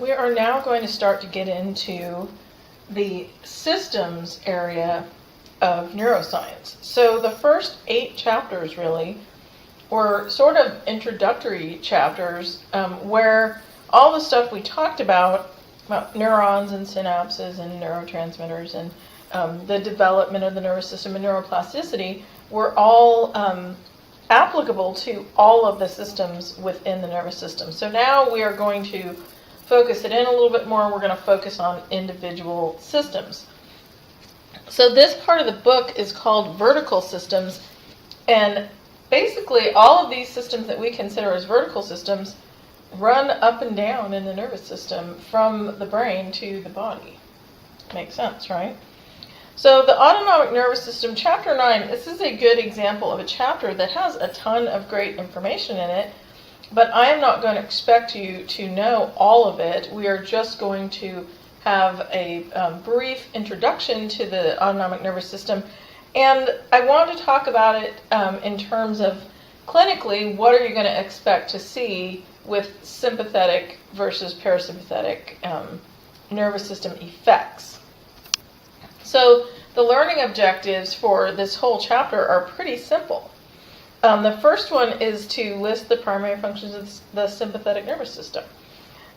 We are now going to start to get into the systems area of neuroscience. So the first 8 chapters really were sort of introductory chapters where all the stuff we talked about neurons and synapses and neurotransmitters and the development of the nervous system and neuroplasticity were all applicable to all of the systems within the nervous system. So now we are going to focus it in a little bit more. We're going to focus on individual systems. So this part of the book is called Vertical Systems, and basically all of these systems that we consider as vertical systems run up and down in the nervous system from the brain to the body. Makes sense, right? So the autonomic nervous system, chapter 9, this is a good example of a chapter that has a ton of great information in it, but I am not going to expect you to know all of it. We are just going to have a brief introduction to the autonomic nervous system, and I want to talk about it in terms of clinically, what are you going to expect to see with sympathetic versus parasympathetic nervous system effects. So the learning objectives for this whole chapter are pretty simple. The first one is to list the primary functions of the sympathetic nervous system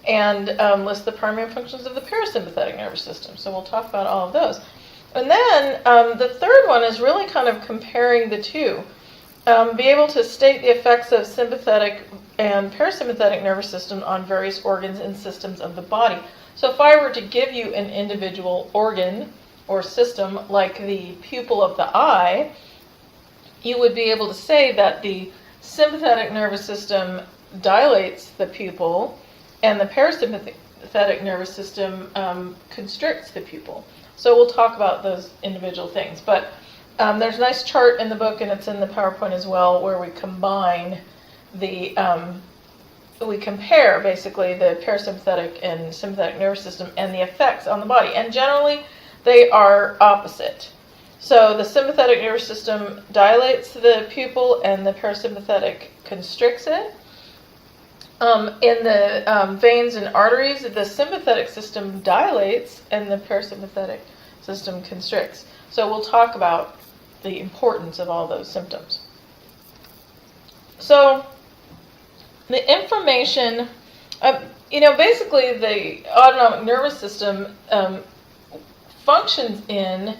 and list the primary functions of the parasympathetic nervous system. So we'll talk about all of those. And then the third one is really kind of comparing the two. Be able to state the effects of sympathetic and parasympathetic nervous system on various organs and systems of the body. So if I were to give you an individual organ or system like the pupil of the eye, you would be able to say that the sympathetic nervous system dilates the pupil and the parasympathetic nervous system constricts the pupil. So we'll talk about those individual things. But there's a nice chart in the book, and it's in the PowerPoint as well, where we combine we compare basically the parasympathetic and sympathetic nervous system and the effects on the body. And generally, they are opposite. So the sympathetic nervous system dilates the pupil and the parasympathetic constricts it. In the veins and arteries, the sympathetic system dilates and the parasympathetic system constricts. So we'll talk about the importance of all those symptoms. So the information, basically the autonomic nervous system functions in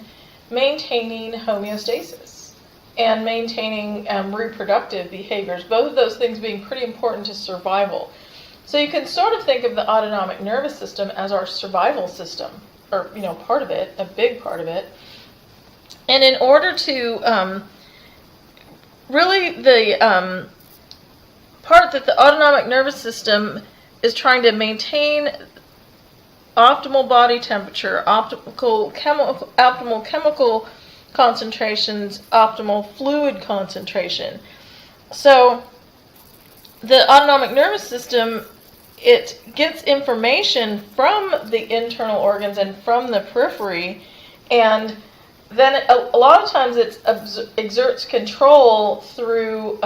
maintaining homeostasis and maintaining reproductive behaviors, both of those things being pretty important to survival. So you can sort of think of the autonomic nervous system as our survival system, or part of it, a big part of it. And in order to really the part that the autonomic nervous system is trying to maintain optimal body temperature, optimal chemical concentrations, optimal fluid concentration. So the autonomic nervous system, it gets information from the internal organs and from the periphery, and then a lot of times it exerts control through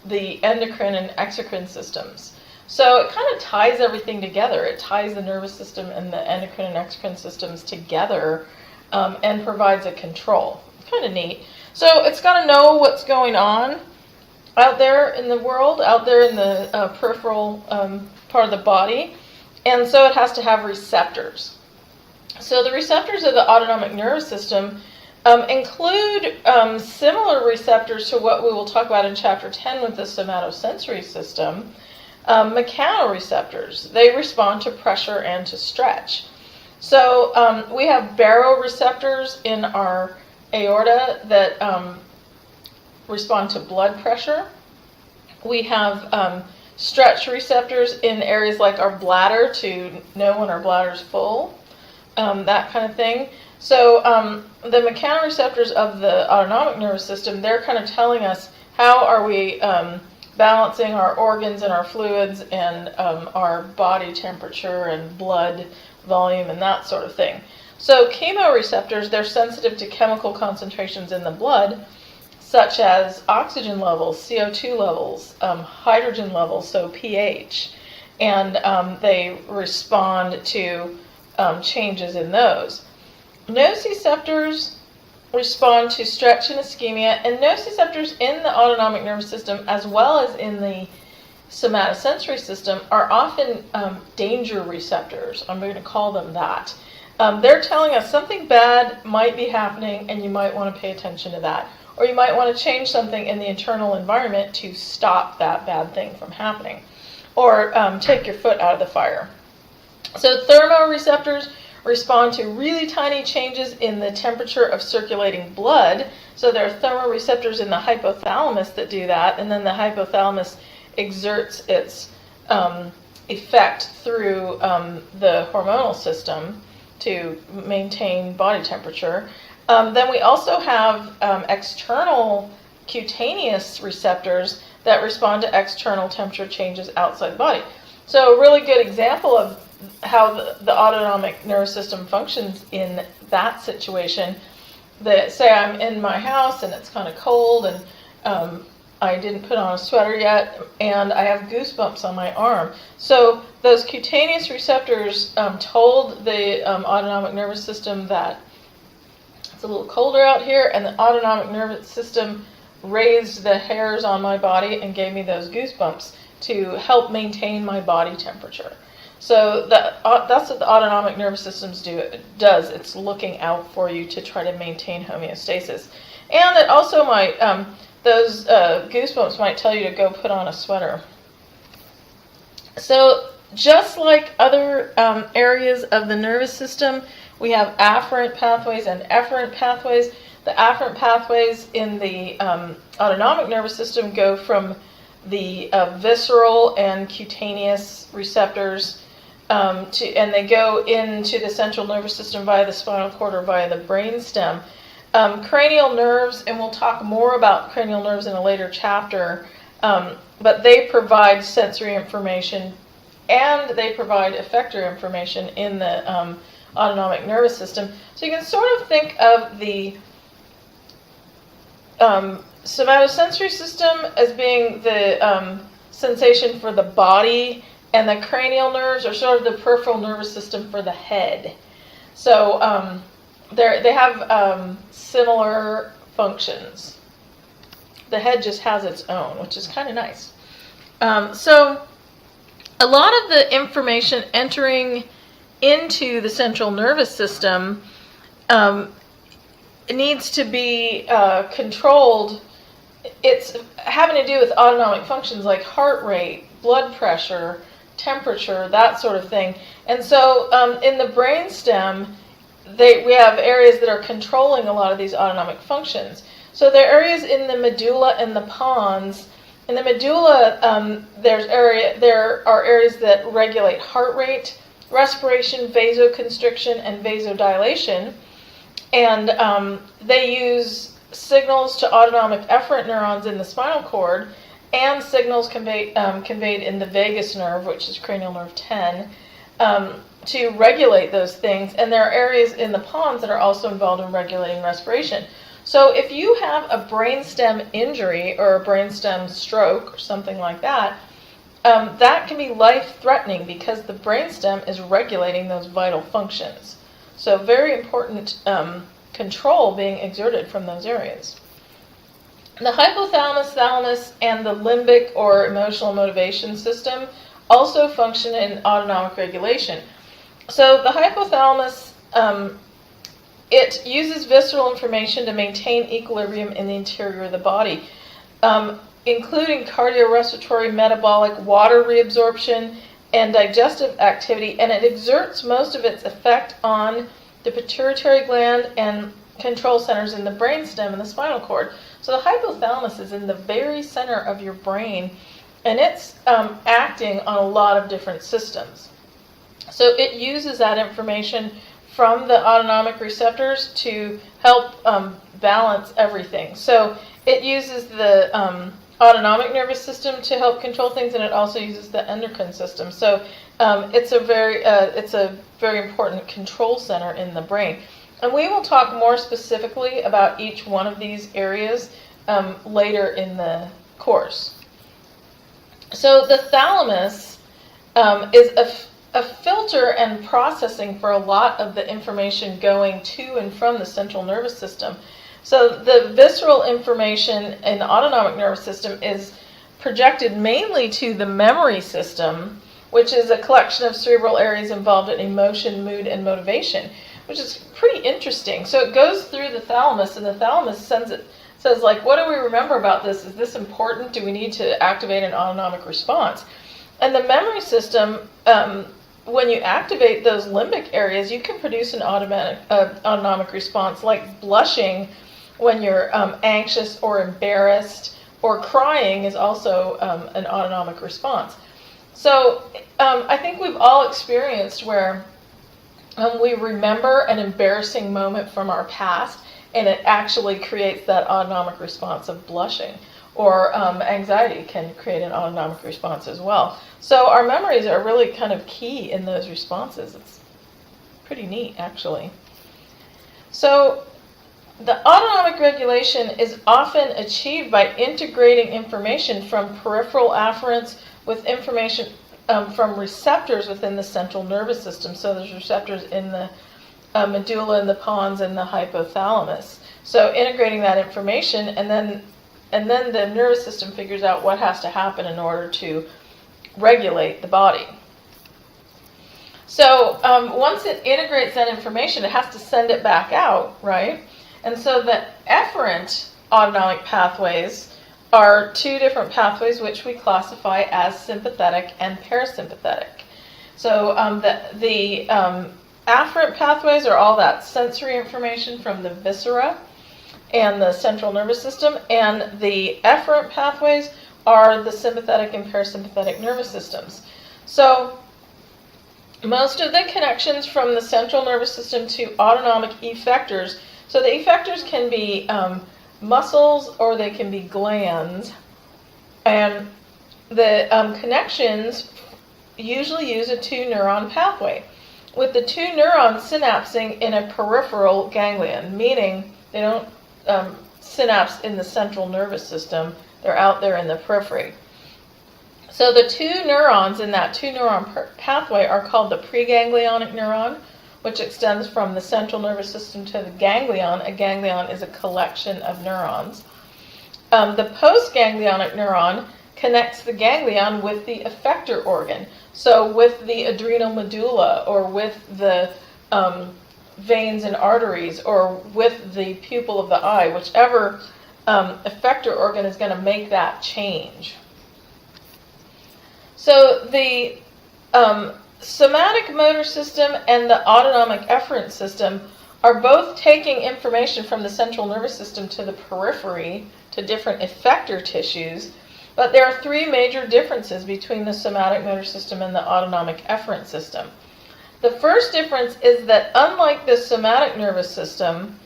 the endocrine and exocrine systems. So it kind of ties everything together. It ties the nervous system and the endocrine and exocrine systems together and provides a control. Kind of neat. So it's got to know what's going on out there in the world, out there in the peripheral part of the body. And so it has to have receptors. So the receptors of the autonomic nervous system include similar receptors to what we will talk about in Chapter 10 with the somatosensory system. Mechanoreceptors. They respond to pressure and to stretch. So we have baroreceptors in our aorta that respond to blood pressure. We have stretch receptors in areas like our bladder to know when our bladder is full, that kind of thing. So the mechanoreceptors of the autonomic nervous system, they're kind of telling us how are we balancing our organs and our fluids and our body temperature and blood volume and that sort of thing. So chemoreceptors, they're sensitive to chemical concentrations in the blood, such as oxygen levels, CO2 levels, hydrogen levels, so pH. and they respond to changes in those. Nociceptors respond to stretch and ischemia, and nociceptors in the autonomic nervous system, as well as in the somatosensory system, are often danger receptors. I'm going to call them that. They're telling us something bad might be happening, and you might want to pay attention to that. Or you might want to change something in the internal environment to stop that bad thing from happening. Or take your foot out of the fire. So thermoreceptors respond to really tiny changes in the temperature of circulating blood. So there are thermoreceptors in the hypothalamus that do that, and then the hypothalamus exerts its effect through the hormonal system to maintain body temperature. Then we also have external cutaneous receptors that respond to external temperature changes outside the body. So a really good example of how the autonomic nervous system functions in that situation, that say I'm in my house and it's kind of cold and I didn't put on a sweater yet and I have goosebumps on my arm. So those cutaneous receptors told the autonomic nervous system that it's a little colder out here, and the autonomic nervous system raised the hairs on my body and gave me those goosebumps to help maintain my body temperature. So that's what the autonomic nervous system does. It's looking out for you to try to maintain homeostasis. And it also might, those goosebumps might tell you to go put on a sweater. So just like other areas of the nervous system, we have afferent pathways and efferent pathways. The afferent pathways in the autonomic nervous system go from the visceral and cutaneous receptors and they go into the central nervous system via the spinal cord or via the brainstem. Cranial nerves, and we'll talk more about cranial nerves in a later chapter, but they provide sensory information and they provide effector information in the autonomic nervous system. So you can sort of think of the somatosensory system as being the sensation for the body, and the cranial nerves are sort of the peripheral nervous system for the head. So they have similar functions. The head just has its own, which is kind of nice. So a lot of the information entering into the central nervous system needs to be controlled. It's having to do with autonomic functions like heart rate, blood pressure, temperature, that sort of thing. And so in the brainstem, we have areas that are controlling a lot of these autonomic functions. So there are areas in the medulla and the pons. In the medulla, there are areas that regulate heart rate, respiration, vasoconstriction, and vasodilation. And they use signals to autonomic efferent neurons in the spinal cord and signals conveyed in the vagus nerve, which is cranial nerve 10, to regulate those things. And there are areas in the pons that are also involved in regulating respiration. So if you have a brainstem injury or a brainstem stroke or something like that, that can be life-threatening because the brainstem is regulating those vital functions. So very important control being exerted from those areas. The hypothalamus, thalamus, and the limbic or emotional motivation system also function in autonomic regulation. So the hypothalamus, it uses visceral information to maintain equilibrium in the interior of the body, including cardiorespiratory, metabolic, water reabsorption, and digestive activity, and it exerts most of its effect on the pituitary gland and control centers in the brainstem and the spinal cord. So the hypothalamus is in the very center of your brain, and it's acting on a lot of different systems. So it uses that information from the autonomic receptors to help balance everything. So it uses the autonomic nervous system to help control things, and it also uses the endocrine system. So it's a very important control center in the brain. And we will talk more specifically about each one of these areas later in the course. So the thalamus is a filter and processing for a lot of the information going to and from the central nervous system. So the visceral information in the autonomic nervous system is projected mainly to the memory system, which is a collection of cerebral areas involved in emotion, mood, and motivation, which is pretty interesting. So it goes through the thalamus, and the thalamus says, like, what do we remember about this? Is this important? Do we need to activate an autonomic response? And the memory system, when you activate those limbic areas, you can produce an autonomic response, like blushing when you're anxious or embarrassed, or crying is also an autonomic response. So I think we've all experienced where we remember an embarrassing moment from our past, and it actually creates that autonomic response of blushing. Or anxiety can create an autonomic response as well. So our memories are really kind of key in those responses. It's pretty neat, actually. So the autonomic regulation is often achieved by integrating information from peripheral afferents with information from receptors within the central nervous system. So there's receptors in the medulla and the pons and the hypothalamus. So integrating that information, and then the nervous system figures out what has to happen in order to regulate the body. So once it integrates that information, it has to send it back out, right? And so the efferent autonomic pathways are two different pathways which we classify as sympathetic and parasympathetic. So the afferent pathways are all that sensory information from the viscera and the central nervous system, and the efferent pathways are the sympathetic and parasympathetic nervous systems. So most of the connections from the central nervous system to autonomic effectors, so the effectors can be muscles or they can be glands, and the connections usually use a two-neuron pathway, with the two neurons synapsing in a peripheral ganglion, meaning they don't synapse in the central nervous system, they're out there in the periphery. So the two neurons in that two-neuron pathway are called the preganglionic neuron, which extends from the central nervous system to the ganglion. A ganglion is a collection of neurons. The postganglionic neuron connects the ganglion with the effector organ, so with the adrenal medulla, or with the veins and arteries, or with the pupil of the eye, whichever effector organ is going to make that change. So the somatic motor system and the autonomic efferent system are both taking information from the central nervous system to the periphery, to different effector tissues, but there are three major differences between the somatic motor system and the autonomic efferent system. The first difference is that unlike the somatic nervous system,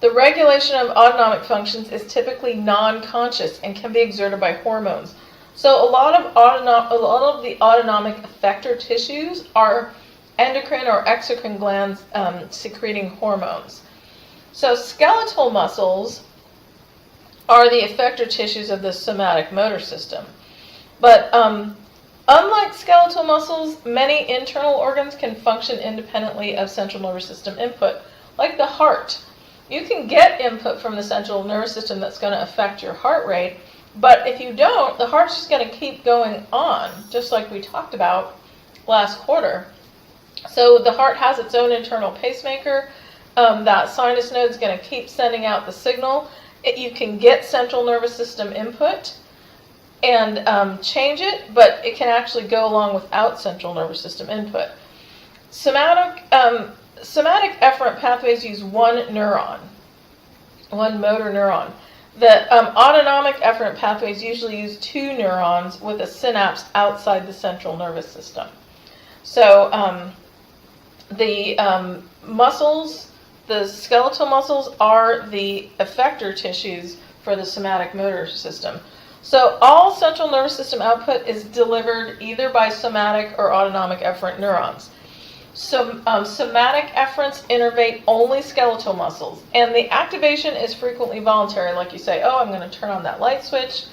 the regulation of autonomic functions is typically non-conscious and can be exerted by hormones. So a lot of the autonomic effector tissues are endocrine or exocrine glands secreting hormones. So skeletal muscles are the effector tissues of the somatic motor system. But unlike skeletal muscles, many internal organs can function independently of central nervous system input, like the heart. You can get input from the central nervous system that's going to affect your heart rate, but if you don't, the heart's just going to keep going on, just like we talked about last quarter. So the heart has its own internal pacemaker. That sinus node is going to keep sending out the signal. You can get central nervous system input and change it, but it can actually go along without central nervous system input. Somatic efferent pathways use one neuron, one motor neuron. The autonomic efferent pathways usually use two neurons with a synapse outside the central nervous system. So the muscles, the skeletal muscles, are the effector tissues for the somatic motor system. So all central nervous system output is delivered either by somatic or autonomic efferent neurons. So somatic efferents innervate only skeletal muscles, and the activation is frequently voluntary. Like you say, oh, I'm going to turn on that light switch,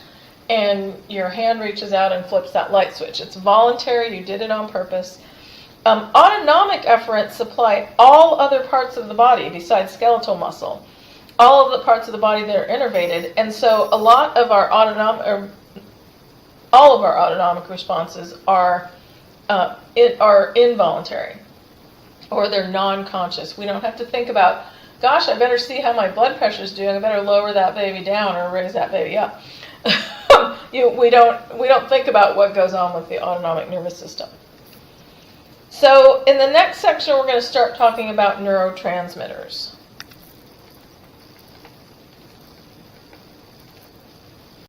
and your hand reaches out and flips that light switch. It's voluntary, you did it on purpose. Autonomic efferents supply all other parts of the body besides skeletal muscle. All of the parts of the body that are innervated, and so a lot of our all of our autonomic responses are involuntary, or they're non-conscious. We don't have to think about, gosh, I better see how my blood pressure is doing. I better lower that baby down or raise that baby up. We don't think about what goes on with the autonomic nervous system. So in the next section, we're going to start talking about neurotransmitters.